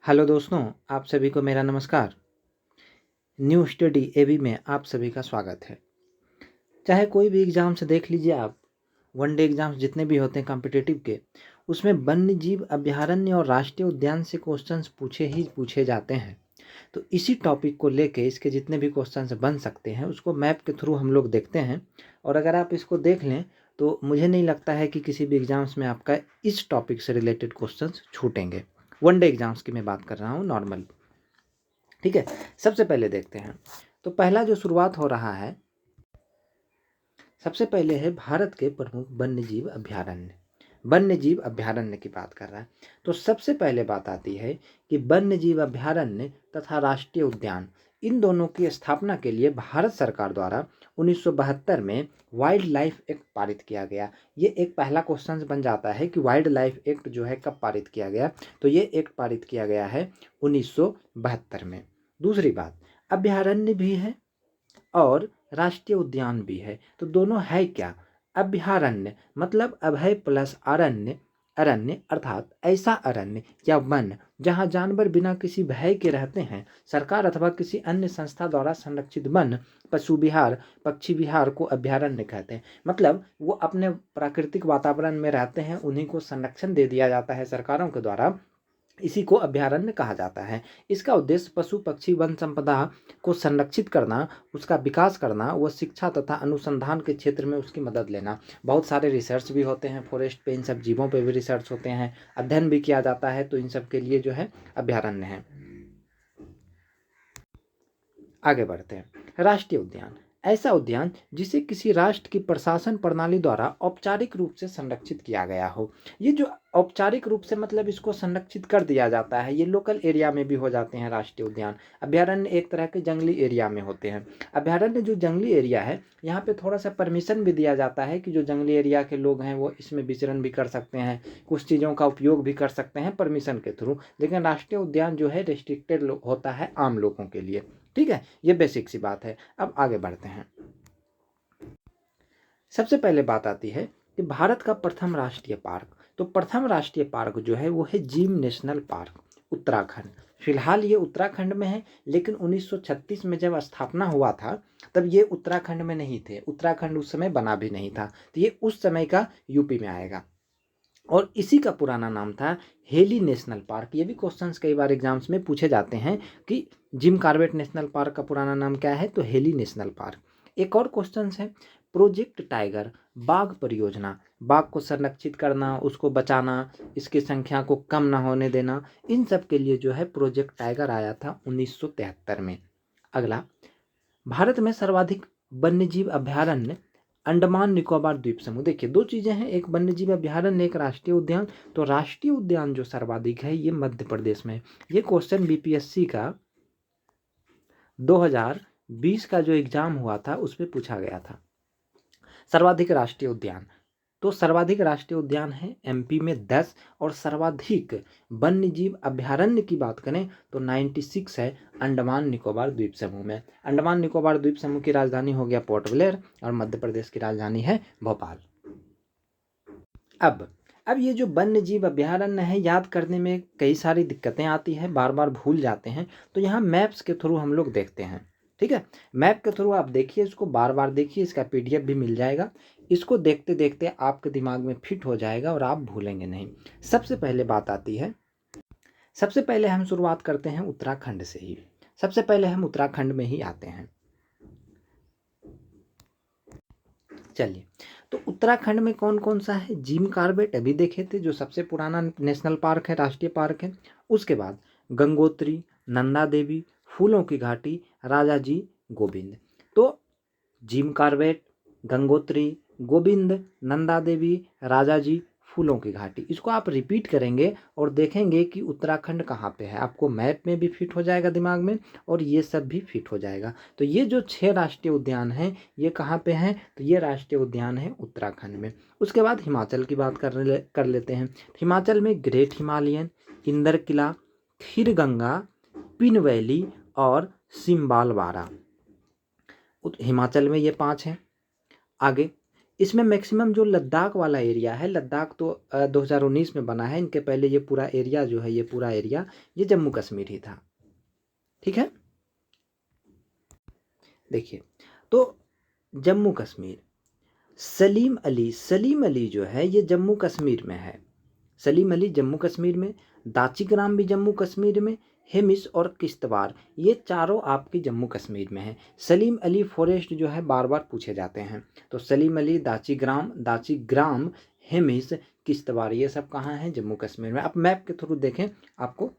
Hello दोस्तों, आप सभी को मेरा नमस्कार। न्यू स्टडी एवी में आप सभी का स्वागत है। चाहे कोई भी एग्ज़ाम से देख लीजिए आप, वनडे एग्ज़ाम्स जितने भी होते हैं कॉम्पिटिटिव के, उसमें वन्य जीव अभयारण्य और राष्ट्रीय उद्यान से क्वेश्चंस पूछे जाते हैं। तो इसी टॉपिक को लेके इसके जितने भी क्वेश्चंस बन सकते हैं उसको मैप के थ्रू हम लोग देखते हैं। और अगर आप इसको देख लें तो मुझे नहीं लगता है कि किसी भी एग्ज़ाम्स में आपका इस टॉपिक से रिलेटेड क्वेश्चंस छूटेंगे। वनडे एग्ज़ाम्स की मैं बात कर रहा हूँ, नॉर्मल। ठीक है, सबसे पहले देखते हैं। तो पहला जो शुरुआत हो रहा है, सबसे पहले है भारत के प्रमुख वन्यजीव अभयारण्य। वन्यजीव अभयारण्य की बात कर रहा है। तो सबसे पहले बात आती है कि वन्यजीव अभयारण्य तथा राष्ट्रीय उद्यान, इन दोनों की स्थापना के लिए भारत सरकार द्वारा 1972 में वाइल्ड लाइफ एक्ट पारित किया गया। ये एक पहला क्वेश्चन बन जाता है कि वाइल्ड लाइफ एक्ट जो है कब पारित किया गया। तो ये एक्ट पारित किया गया है 1972 में। दूसरी बात, अभयारण्य भी है और राष्ट्रीय उद्यान भी है। तो दोनों है क्या? अभयारण्य मतलब अभय प्लस अरण्य, अरण्य अर्थात ऐसा अरण्य या वन जहाँ जानवर बिना किसी भय के रहते हैं। सरकार अथवा किसी अन्य संस्था द्वारा संरक्षित वन, पशु विहार, पक्षी विहार को अभयारण्य कहते हैं। मतलब वो अपने प्राकृतिक वातावरण में रहते हैं, उन्हीं को संरक्षण दे दिया जाता है सरकारों के द्वारा, इसी को अभयारण्य कहा जाता है। इसका उद्देश्य पशु पक्षी वन संपदा को संरक्षित करना, उसका विकास करना व शिक्षा तथा अनुसंधान के क्षेत्र में उसकी मदद लेना। बहुत सारे रिसर्च भी होते हैं फॉरेस्ट पे, इन सब जीवों पे भी रिसर्च होते हैं, अध्ययन भी किया जाता है। तो इन सब के लिए जो है अभयारण्य है। आगे बढ़ते हैं। राष्ट्रीय उद्यान, ऐसा उद्यान जिसे किसी राष्ट्र की प्रशासन प्रणाली द्वारा औपचारिक रूप से संरक्षित किया गया हो। ये जो औपचारिक रूप से मतलब इसको संरक्षित कर दिया जाता है, ये लोकल एरिया में भी हो जाते हैं राष्ट्रीय उद्यान। अभयारण्य एक तरह के जंगली एरिया में होते हैं। अभयारण्य जो जंगली एरिया है, यहाँ पे थोड़ा सा परमिशन भी दिया जाता है कि जो जंगली एरिया के लोग हैं वो इसमें विचरण भी कर सकते हैं, कुछ चीज़ों का उपयोग भी कर सकते हैं परमिशन के थ्रू। लेकिन राष्ट्रीय उद्यान जो है रिस्ट्रिक्टेड होता है आम लोगों के लिए। ठीक है, ये बेसिक सी बात है। अब आगे बढ़ते हैं। सबसे पहले बात आती है कि भारत का प्रथम राष्ट्रीय पार्क। तो प्रथम राष्ट्रीय पार्क जो है वो है जिम नेशनल पार्क, उत्तराखंड। फिलहाल ये उत्तराखंड में है, लेकिन 1936 में जब स्थापना हुआ था तब ये उत्तराखंड में नहीं थे। उत्तराखंड उस समय बना भी नहीं था, तो ये उस समय का यूपी में आएगा। और इसी का पुराना नाम था हेली नेशनल पार्क। ये भी क्वेश्चंस कई बार एग्जाम्स में पूछे जाते हैं कि जिम कॉर्बेट नेशनल पार्क का पुराना नाम क्या है, तो हेली नेशनल पार्क। एक और क्वेश्चन है प्रोजेक्ट टाइगर, बाघ परियोजना। बाघ को संरक्षित करना, उसको बचाना, इसकी संख्या को कम ना होने देना, इन सब के लिए जो है प्रोजेक्ट टाइगर आया था 1973 में। अगला, भारत में सर्वाधिक वन्यजीव अभयारण्य अंडमान निकोबार द्वीप समूह। देखिए दो चीजें हैं, एक वन्यजीव अभयारण्य, एक राष्ट्रीय उद्यान। तो राष्ट्रीय उद्यान जो सर्वाधिक है ये मध्य प्रदेश में है। ये क्वेश्चन बीपीएससी का 2020 का जो एग्जाम हुआ था उसमें पूछा गया था। सर्वाधिक राष्ट्रीय उद्यान, तो सर्वाधिक राष्ट्रीय उद्यान है एमपी में 10, और सर्वाधिक वन्यजीव अभयारण्य की बात करें तो 96 है अंडमान निकोबार द्वीप समूह में। अंडमान निकोबार द्वीप समूह की राजधानी हो गया पोर्ट ब्लेयर और मध्य प्रदेश की राजधानी है भोपाल। अब ये जो वन्यजीव अभयारण्य है, याद करने में कई सारी दिक्कतें आती हैं, बार बार भूल जाते हैं। तो यहाँ मैप्स के थ्रू हम लोग देखते हैं। ठीक है, मैप के थ्रू आप देखिए, इसको बार बार देखिए, इसका पीडीएफ भी मिल जाएगा। इसको देखते देखते आपके दिमाग में फिट हो जाएगा और आप भूलेंगे नहीं। सबसे पहले बात आती है, सबसे पहले हम शुरुआत करते हैं उत्तराखंड से ही। सबसे पहले हम उत्तराखंड में ही आते हैं। चलिए, तो उत्तराखंड में कौन कौन सा है? जिम कॉर्बेट अभी देखे थे, जो सबसे पुराना नेशनल पार्क है, राष्ट्रीय पार्क है। उसके बाद गंगोत्री, नंदा देवी, फूलों की घाटी, राजा जी गोविंद। तो जिम कॉर्बेट, गंगोत्री, गोविंद, नंदा देवी, राजा जी, फूलों की घाटी, इसको आप रिपीट करेंगे और देखेंगे कि उत्तराखंड कहाँ पे है। आपको मैप में भी फिट हो जाएगा दिमाग में, और ये सब भी फिट हो जाएगा। तो ये जो 6 राष्ट्रीय उद्यान हैं ये कहाँ पे हैं? तो ये राष्ट्रीय उद्यान है उत्तराखंड में। उसके बाद हिमाचल की बात कर लेते हैं। हिमाचल में ग्रेट हिमालयन, इंदर किला, खीर गंगा, पिन वैली और सिम्बालवारा। हिमाचल में ये 5 हैं। आगे इसमें मैक्सिमम जो लद्दाख वाला एरिया है, लद्दाख तो 2019 में बना है, इनके पहले ये पूरा एरिया जो है, ये पूरा एरिया ये जम्मू कश्मीर ही था। ठीक है, देखिए तो जम्मू कश्मीर, सलीम अली जो है ये जम्मू कश्मीर में है। सलीम अली जम्मू कश्मीर में, दाचिग्राम भी जम्मू कश्मीर में, हेमिस और किश्तवाड़ ये चारों आपके जम्मू कश्मीर में हैं। सलीम अली फॉरेस्ट जो है बार बार पूछे जाते हैं, तो सलीम अली, दाचिग्राम, हेमिस, किश्तवाड़ ये सब कहाँ हैं? जम्मू कश्मीर में। आप मैप के थ्रू देखें, आपको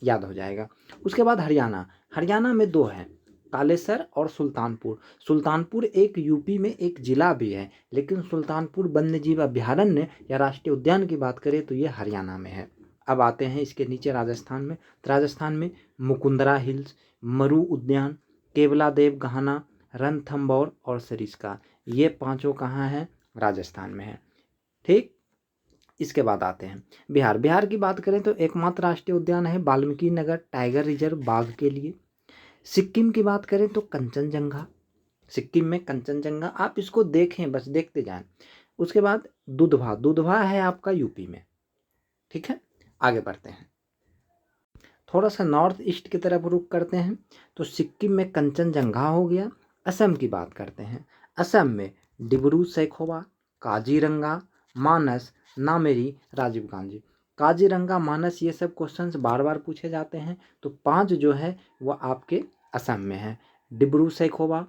याद हो जाएगा। उसके बाद हरियाणा में दो हैं, कालेसर और सुल्तानपुर। सुल्तानपुर एक यूपी में एक जिला भी है, लेकिन सुल्तानपुर वन्यजीव अभयारण्य या राष्ट्रीय उद्यान की बात करें तो ये हरियाणा में है। अब आते हैं इसके नीचे राजस्थान में। तो राजस्थान में मुकुंदरा हिल्स, मरु उद्यान, केवलादेव गहाना, रणथंभौर और सरिस्का, ये पांचों कहाँ हैं? राजस्थान में है। ठीक, इसके बाद आते हैं बिहार की बात करें तो एकमात्र राष्ट्रीय उद्यान है वाल्मीकि नगर टाइगर रिजर्व बाघ के लिए। सिक्किम की बात करें तो कंचनजंगा, सिक्किम में कंचनजंगा, आप इसको देखें, बस देखते जाएं। उसके बाद दुधवा है आपका यूपी में। ठीक है, आगे बढ़ते हैं, थोड़ा सा नॉर्थ ईस्ट की तरफ रुख करते हैं। तो सिक्किम में कंचनजंगा हो गया। असम की बात करते हैं, असम में डिब्रू सैखोवा, काजीरंगा, मानस, नामेरी, राजीव गांधी। काजीरंगा, मानस ये सब क्वेश्चंस बार बार पूछे जाते हैं, तो 5 जो है वो आपके असम में है। डिब्रू सैखोवा,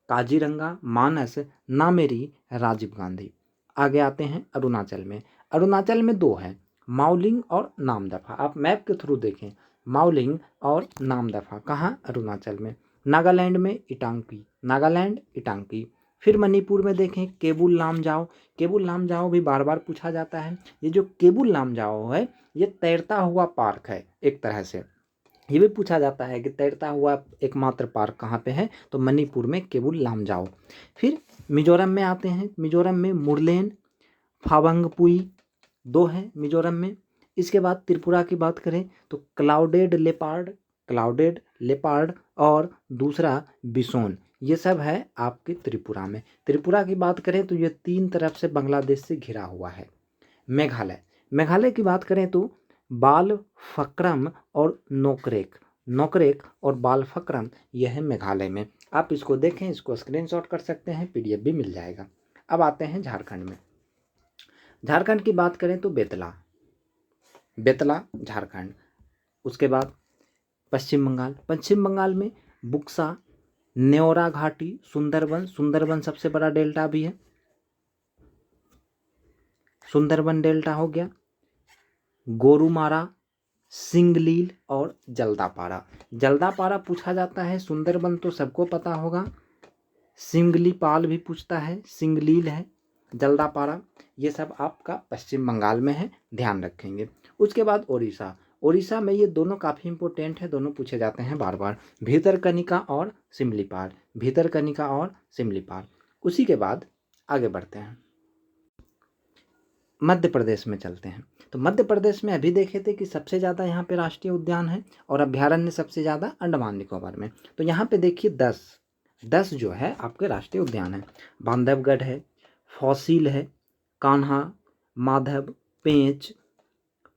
काजीरंगा, मानस, नामेरी, राजीव गांधी। आगे आते हैं अरुणाचल में। अरुणाचल में 2 हैं, माउलिंग और नामदफा। आप मैप के थ्रू देखें, माउलिंग और नामदफा कहाँ? अरुणाचल में। नागालैंड में इटांकी। फिर मणिपुर में देखें केबुल लामजाओ। केबुल लामजाओ भी बार बार पूछा जाता है। ये जो केबुल लामजाओ है ये तैरता हुआ पार्क है एक तरह से, ये भी पूछा जाता है कि तैरता हुआ एकमात्र पार्क कहाँ पे है? तो मणिपुर में केबुल लामजाओ। फिर मिजोरम में आते हैं, मिजोरम में मुरलेन, फावंगपुई 2 हैं मिजोरम में। इसके बाद त्रिपुरा की बात करें तो क्लाउडेड लेपार्ड और दूसरा बिसोन, ये सब है आपके त्रिपुरा में। त्रिपुरा की बात करें तो ये 3 तरफ से बांग्लादेश से घिरा हुआ है। मेघालय की बात करें तो बाल फक्रम और नोकरेक और बाल फक्रम यह है मेघालय में। आप इसको देखें, इसको स्क्रीनशॉट कर सकते हैं, पीडीएफ भी मिल जाएगा। अब आते हैं झारखंड में। झारखंड की बात करें तो बेतला झारखंड। उसके बाद पश्चिम बंगाल में बुक्सा, न्योरा घाटी, सुंदरबन सबसे बड़ा डेल्टा भी है, सुंदरबन डेल्टा हो गया। गोरुमारा, सिंगलील और जल्दापारा पूछा जाता है। सुंदरबन तो सबको पता होगा, सिंगलीपाल भी पूछता है, सिंगलील है, जल्दापारा, ये सब आपका पश्चिम बंगाल में है, ध्यान रखेंगे। उसके बाद ओडिशा में ये दोनों काफ़ी इंपॉर्टेंट है, दोनों पूछे जाते हैं बार बार, भितरकनिका और सिमलीपाल। उसी के बाद आगे बढ़ते हैं, मध्य प्रदेश में चलते हैं। तो मध्य प्रदेश में अभी देखे थे कि सबसे ज़्यादा यहाँ पे राष्ट्रीय उद्यान है और अभ्यारण्य सबसे ज़्यादा अंडमान निकोबार में। तो यहाँ पे देखिए 10 जो है आपके राष्ट्रीय उद्यान है। बांधवगढ़ है, फॉसिल है, कान्हा, माधव, पेंच,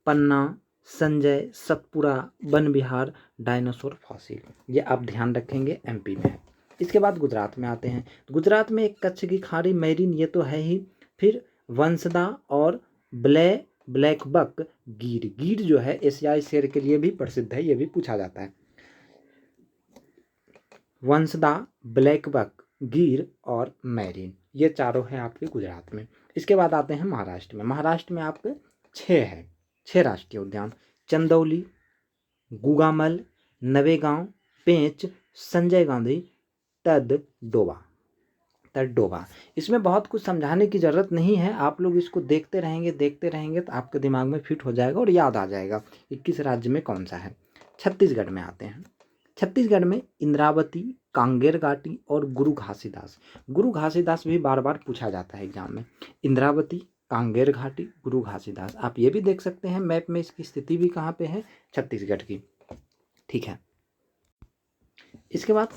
पन्ना, संजय, सतपुरा, वन विहार, डायनासोर फॉसिल, ये आप ध्यान रखेंगे, एमपी में है। इसके बाद गुजरात में आते हैं। गुजरात में एक कच्छ की खाड़ी, मैरीन, ये तो है ही। फिर वंसदा और ब्लैक बक, गिर जो है एशियाई शेर के लिए भी प्रसिद्ध है, ये भी पूछा जाता है। वंसदा, ब्लैक बक, गिर और मैरीन, ये चारों हैं आपके गुजरात में। इसके बाद आते हैं महाराष्ट्र में आपके 6 राष्ट्रीय उद्यान, चंदौली, गुगामल, नवेगांव, पेंच, संजय गांधी, तडडोबा। इसमें बहुत कुछ समझाने की ज़रूरत नहीं है, आप लोग इसको देखते रहेंगे तो आपके दिमाग में फिट हो जाएगा और याद आ जाएगा कि किस राज्य में कौन सा है। छत्तीसगढ़ में आते हैं। छत्तीसगढ़ में इंद्रावती, कांगेर घाटी और गुरु घासीदास भी बार बार पूछा जाता है एग्जाम में। इंद्रावती, कांगेर घाटी, गुरु घासीदास, आप ये भी देख सकते हैं मैप में, इसकी स्थिति भी कहाँ पे है? छत्तीसगढ़ की। ठीक है, इसके बाद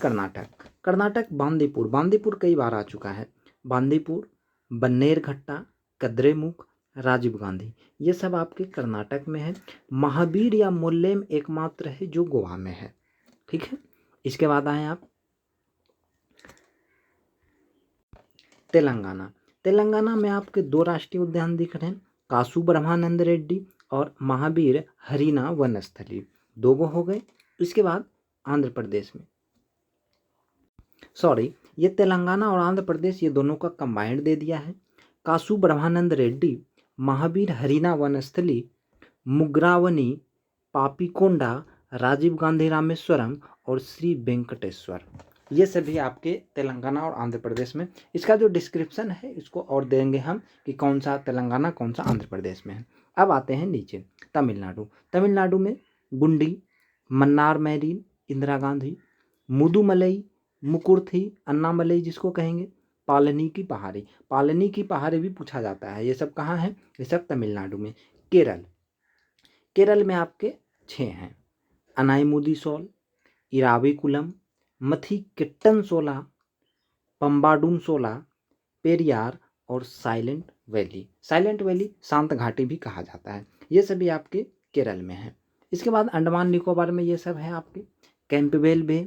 कर्नाटक बांदीपुर कई बार आ चुका है। बांदीपुर, बन्नेरघट्टा, कद्रेमुख, राजीव गांधी, ये सब आपके कर्नाटक में है। महावीर या मोल्लेम एकमात्र है जो गोवा में है। ठीक है, इसके बाद आए आप तेलंगाना। तेलंगाना में आपके 2 राष्ट्रीय उद्यान दिख रहे हैं, कासू ब्रह्मानंद रेड्डी और महावीर हरीना वनस्थली, 2 वो हो गए। इसके बाद आंध्र प्रदेश में, सॉरी ये तेलंगाना और आंध्र प्रदेश ये दोनों का कंबाइंड दे दिया है। कासू ब्रह्मानंद रेड्डी, महावीर हरीना वनस्थली, मुग्रावनी, पापीकोंडा, राजीव गांधी रामेश्वरम और श्री वेंकटेश्वर, ये सभी आपके तेलंगाना और आंध्र प्रदेश में। इसका जो डिस्क्रिप्शन है इसको और देंगे हम कि कौन सा तेलंगाना कौन सा आंध्र प्रदेश में है। अब आते हैं नीचे तमिलनाडु। तमिलनाडु में गुंडी, मन्नार मैरीन, इंदिरा गांधी, मुदुमलई, मुकुर्थी, अन्नामलई जिसको कहेंगे, पालनी की पहाड़ी, पालनी की पहाड़ी भी पूछा जाता है। ये सब कहाँ है? ये सब तमिलनाडु में। केरल, केरल में आपके 6 हैं, अनाईमुदी सोल, इराविकुलम, मथी किट्टन सोला, पंबाडुम सोला, पेरियार और साइलेंट वैली। साइलेंट वैली शांत घाटी भी कहा जाता है। ये सभी आपके केरल में है। इसके बाद अंडमान निकोबार में ये सब है आपके, कैंपबेल बे,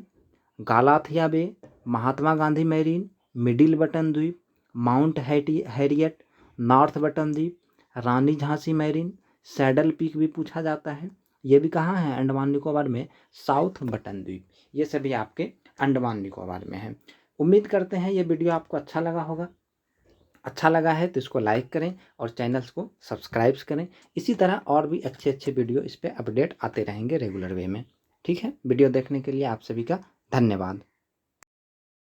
गालाथिया बे, Mahatma Gandhi marine, middle button द्वीप, माउंट हैरियट, नॉर्थ बटन द्वीप, रानी झांसी मैरीन, सैडल पीक भी पूछा जाता है। ये भी कहाँ है? अंडमान निकोबार में, साउथ बटन द्वीप। ये सभी आपके अंडमान निकोबार में है। उम्मीद करते हैं ये वीडियो आपको अच्छा लगा होगा। अच्छा लगा है तो इसको लाइक करें और चैनल्स को सब्सक्राइब करें। इसी तरह और भी अच्छे अच्छे वीडियो इस पर अपडेट आते रहेंगे रेगुलर वे में। ठीक है, वीडियो देखने के लिए आप सभी का धन्यवाद।